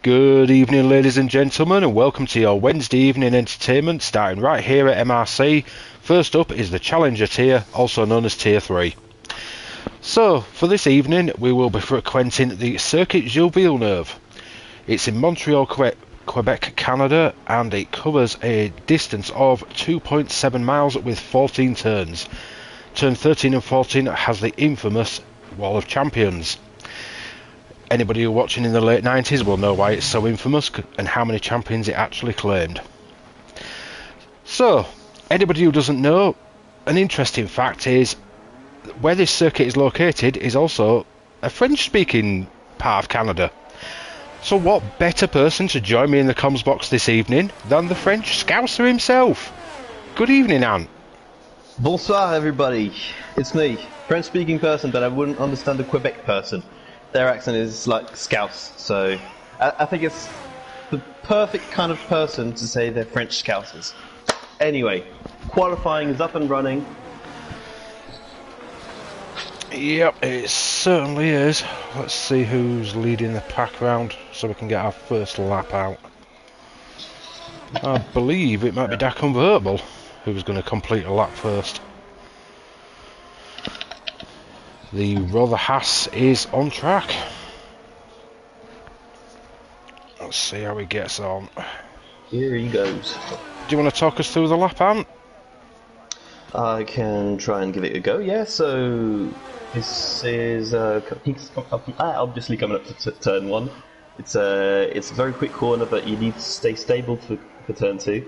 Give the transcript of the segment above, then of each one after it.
Good evening, ladies and gentlemen, and welcome to your Wednesday evening entertainment, starting right here at MRC. First up is the Challenger tier, also known as Tier 3. So, for this evening, we will be frequenting the Circuit Gilles Villeneuve. It's in Montreal, Quebec, Canada, and it covers a distance of 2.7 miles with 14 turns. Turn 13 and 14 has the infamous Wall of Champions. Anybody who watching in the late 90s will know why it's so infamous and how many champions it actually claimed. So, anybody who doesn't know, an interesting fact is where this circuit is located is also a French-speaking part of Canada. So what better person to join me in the comms box this evening than the French Scouser himself? Good evening, Ant. Bonsoir, everybody. It's me, French-speaking person, but I wouldn't understand the Quebec person. Their accent is like Scouse, so I think it's the perfect kind of person to say they're French Scousers. Anyway, qualifying is up and running. Yep, it certainly is. Let's see who's leading the pack round so we can get our first lap out. I believe it might be Da Convertible who's going to complete a lap first. The Rother Haas is on track. Let's see how he gets on. Here he goes. Do you want to talk us through the lap, Ant? I can try and give it a go, yeah. So this is he's obviously coming up to turn 1. It's a very quick corner, but you need to stay stable for turn 2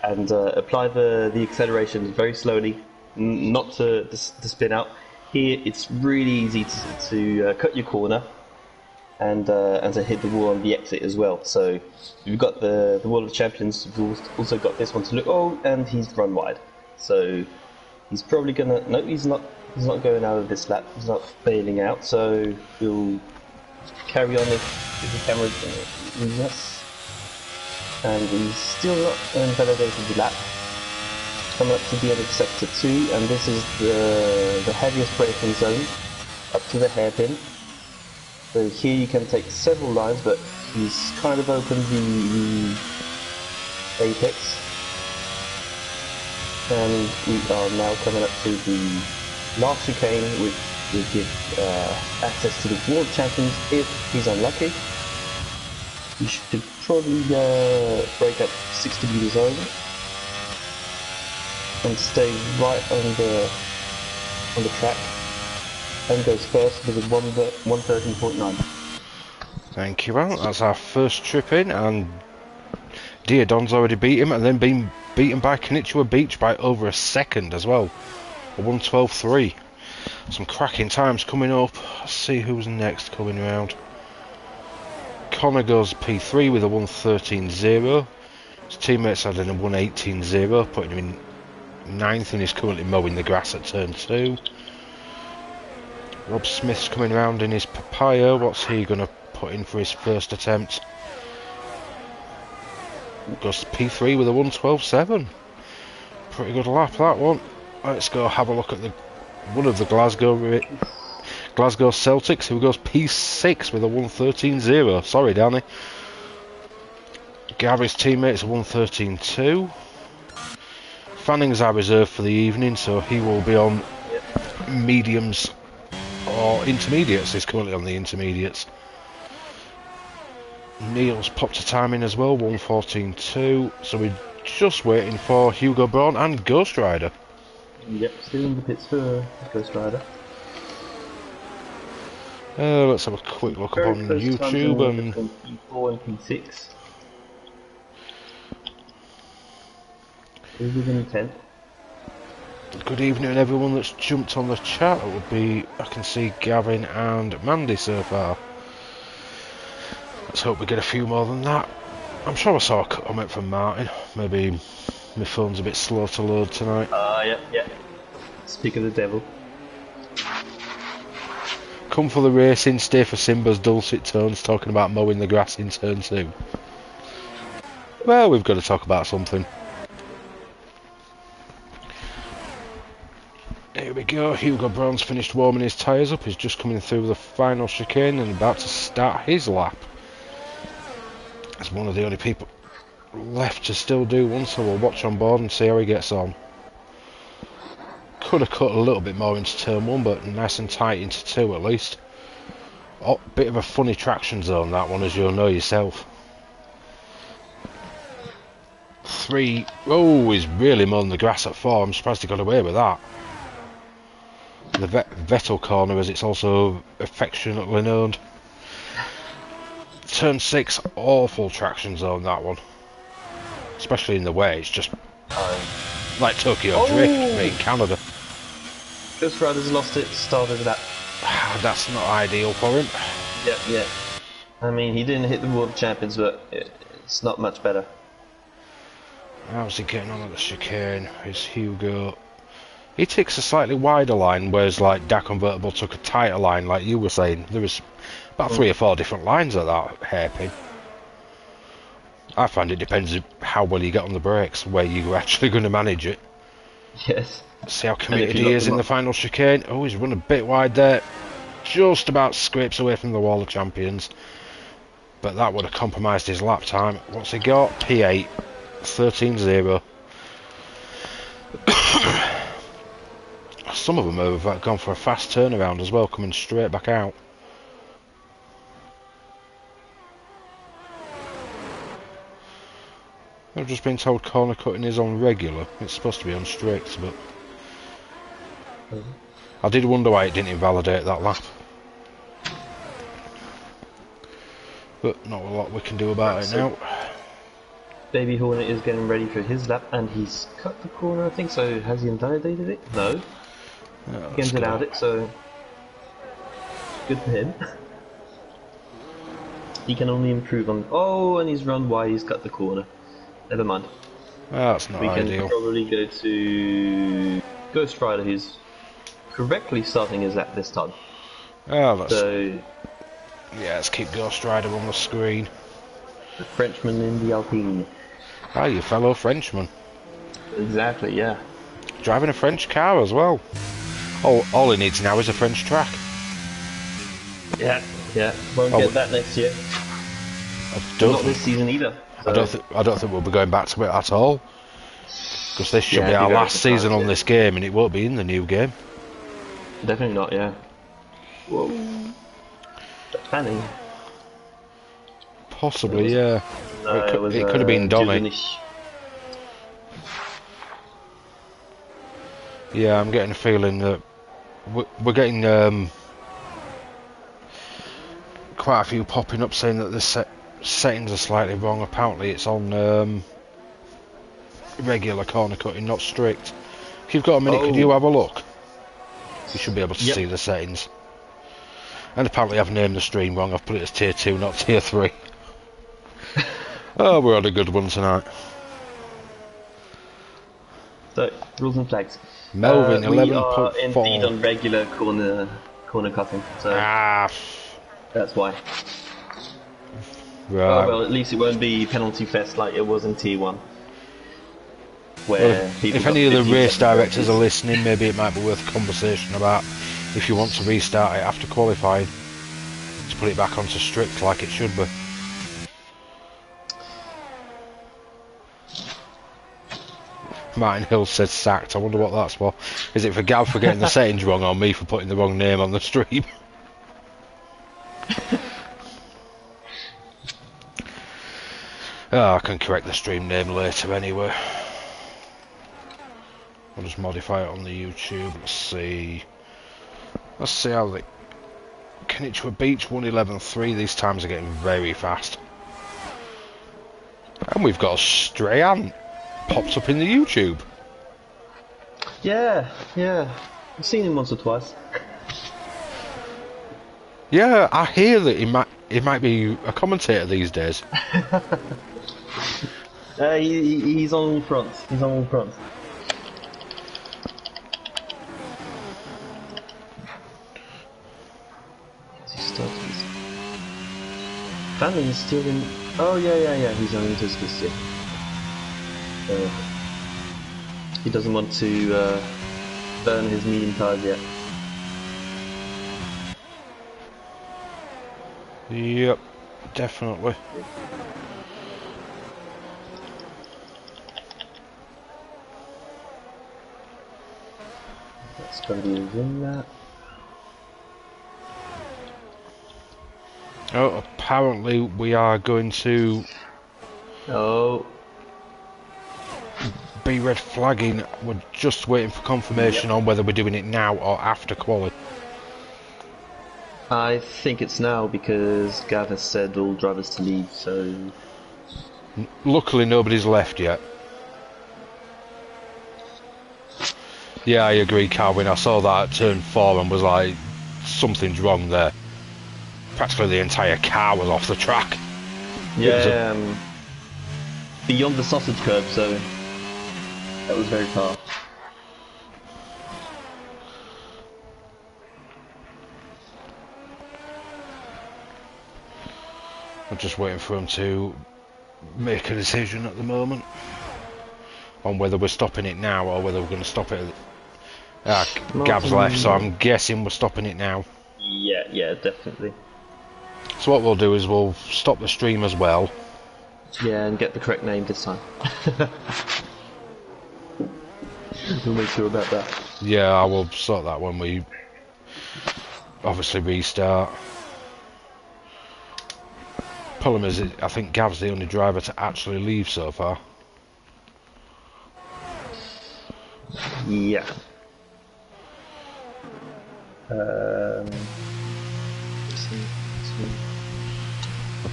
and apply the acceleration very slowly, not to spin out. Here it's really easy to cut your corner and to hit the wall on the exit as well. So you've got the Wall of Champions. You've also got this one to look. Oh, and he's run wide. So he's probably gonna. No, he's not. He's not going out of this lap. He's not bailing out. So he'll carry on if the camera is us. And he's still not invalidated the lap. Coming up to the end of sector 2, and this is the heaviest braking zone up to the hairpin. So here you can take several lines, but he's kind of opened the apex, and we are now coming up to the last chicane, which will give access to the World Champions if he's unlucky. You should probably break up 60 meter zone and stay right on the track, and goes first with a 113.9. Thank you, Ant. That's our first trip in, and Diodon's already beat him, and then been beaten by Konnichiwa Beach by over a second as well. A 112.3. Some cracking times coming up. Let's see who's next coming round. Connor goes P3 with a 113.0. His teammates had a 118.0, putting him in 9th, and is currently mowing the grass at turn 2. Rob Smith's coming round in his Papaya. What's he going to put in for his first attempt? Goes P3 with a 112.7. Pretty good lap, that one. Let's go have a look at one of the Glasgow Celtics, who goes P6 with a 113.0. Sorry, Danny. Gary's teammates a 113.2. Fanning's our reserve for the evening, so he will be on mediums or intermediates. He's currently on the intermediates. Neil's popped a time in as well, 114.2. So we're just waiting for Hugo Braun and Ghost Rider. Yep, still in the pits for Ghost Rider. Let's have a quick look up on YouTube and P4 and P6. Within 10. good evening everyone that's jumped on the chat. It would be, I can see Gavin and Mandy so far. Let's hope we get a few more than that. I'm sure I saw a comment from Martin. Maybe my phone's a bit slow to load tonight. Yeah. Speak of the devil. Come for the racing, stay for Simba's dulcet tones talking about mowing the grass in turn 2. Well, we've got to talk about something. Here we go. Hugo Braun's finished warming his tyres up. He's just coming through the final chicane and about to start his lap. As one of the only people left to still do one, so we'll watch on board and see how he gets on. Could have cut a little bit more into turn 1, but nice and tight into 2 at least. Oh, bit of a funny traction zone that one, as you'll know yourself. 3, oh, he's really mowing the grass at 4. I'm surprised he got away with that. The Vettel corner, as it's also affectionately known. Turn 6, awful traction zone that one. Especially in the way, it's just like Tokyo Drift, but in Canada. Ghost Rider's lost it, started that. That's not ideal for him. Yeah. I mean, he didn't hit the World Champions, but it's not much better. How's he getting on at the chicane? Is Hugo? He takes a slightly wider line, whereas like Da Convertible took a tighter line, like you were saying. There was about 3 or 4 different lines at that hairpin. I find it depends how well you get on the brakes, where you're actually going to manage it. Yes. See how committed he is in the final chicane. Oh, he's run a bit wide there. Just about scrapes away from the wall of champions. But that would have compromised his lap time. What's he got? P8. 13-0. Some of them have gone for a fast turnaround as well, coming straight back out. I've just been told corner cutting is on regular. It's supposed to be on strict, but I did wonder why it didn't invalidate that lap. But not a lot we can do about it now. Baby Hornet is getting ready for his lap, and he's cut the corner, I think. So has he invalidated it? No. He allowed it, so good for him. He can only improve on. Oh, and he's run wide. He's cut the corner. Never mind. That's not ideal. We can probably go to Ghost Rider, who's correctly starting his lap this time. Oh, that's... So yeah, let's keep Ghost Rider on the screen. The Frenchman in the Alpine. Ah, your fellow Frenchman. Exactly, yeah. Driving a French car as well. All he needs now is a French track. Yeah. Won't get that next year. Not this season either. So. I don't think we'll be going back to it at all. Because this should be our last season on this game, and it won't be in the new game. Definitely not, yeah. Whoa. Fanning. Possibly, yeah. No, it could have been Donny. Yeah, I'm getting a feeling that we're getting quite a few popping up saying that the settings are slightly wrong. Apparently it's on regular corner cutting, not strict. If you've got a minute, could you have a look? You should be able to see the settings. And apparently I've named the stream wrong. I've put it as tier 2, not tier 3. Oh, we're on a good one tonight. So, rules and flags. Melvin, 11.4. We are indeed on regular corner cutting, so that's why. Right. Oh, well, at least it won't be penalty fest like it was in Tier 1. Where if any of the race directors are listening, maybe it might be worth a conversation about if you want to restart it after qualifying, to put it back onto strict like it should be. Martin Hill says sacked. I wonder what that's for. Is it for Gav for getting the settings wrong, or me for putting the wrong name on the stream? Oh, I can correct the stream name later anyway. I'll just modify it on the YouTube. Let's see how they... Kenichiwa Beach 111.3. These times are getting very fast. And we've got a stray ant popped up in the YouTube. Yeah. I've seen him once or twice. Yeah, I hear that he might be a commentator these days. He's on all fronts. Fanning's still in. Oh yeah. He's only just this year. He doesn't want to burn his medium tires yet. Yep, definitely. Somebody is in that. Oh, apparently we are going to Oh. be red flagging. We're just waiting for confirmation on whether we're doing it now or after quality. I think it's now because Gav has said all drivers to leave, so... Luckily nobody's left yet. Yeah, I agree, Carwin. I saw that at turn 4 and was like, something's wrong there. Practically the entire car was off the track. Yeah, beyond the sausage curb, so that was very far. I'm just waiting for him to make a decision at the moment on whether we're stopping it now or whether we're going to stop it. Gav's left, so I'm guessing we're stopping it now. Yeah, definitely. So what we'll do is we'll stop the stream as well. Yeah, and get the correct name this time. We'll make sure about that. Yeah, I will sort that when we obviously restart. Problem is, I think Gav's the only driver to actually leave so far. Yeah.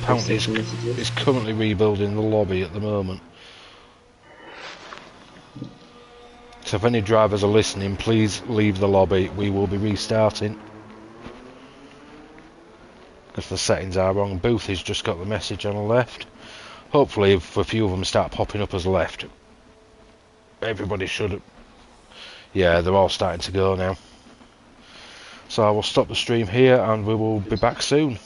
Apparently it's currently rebuilding the lobby at the moment. So if any drivers are listening, please leave the lobby. We will be restarting. Because the settings are wrong. Boothie's just got the message on the left. Hopefully if a few of them start popping up as left, everybody should... Yeah, they're all starting to go now. So I will stop the stream here and we will be back soon.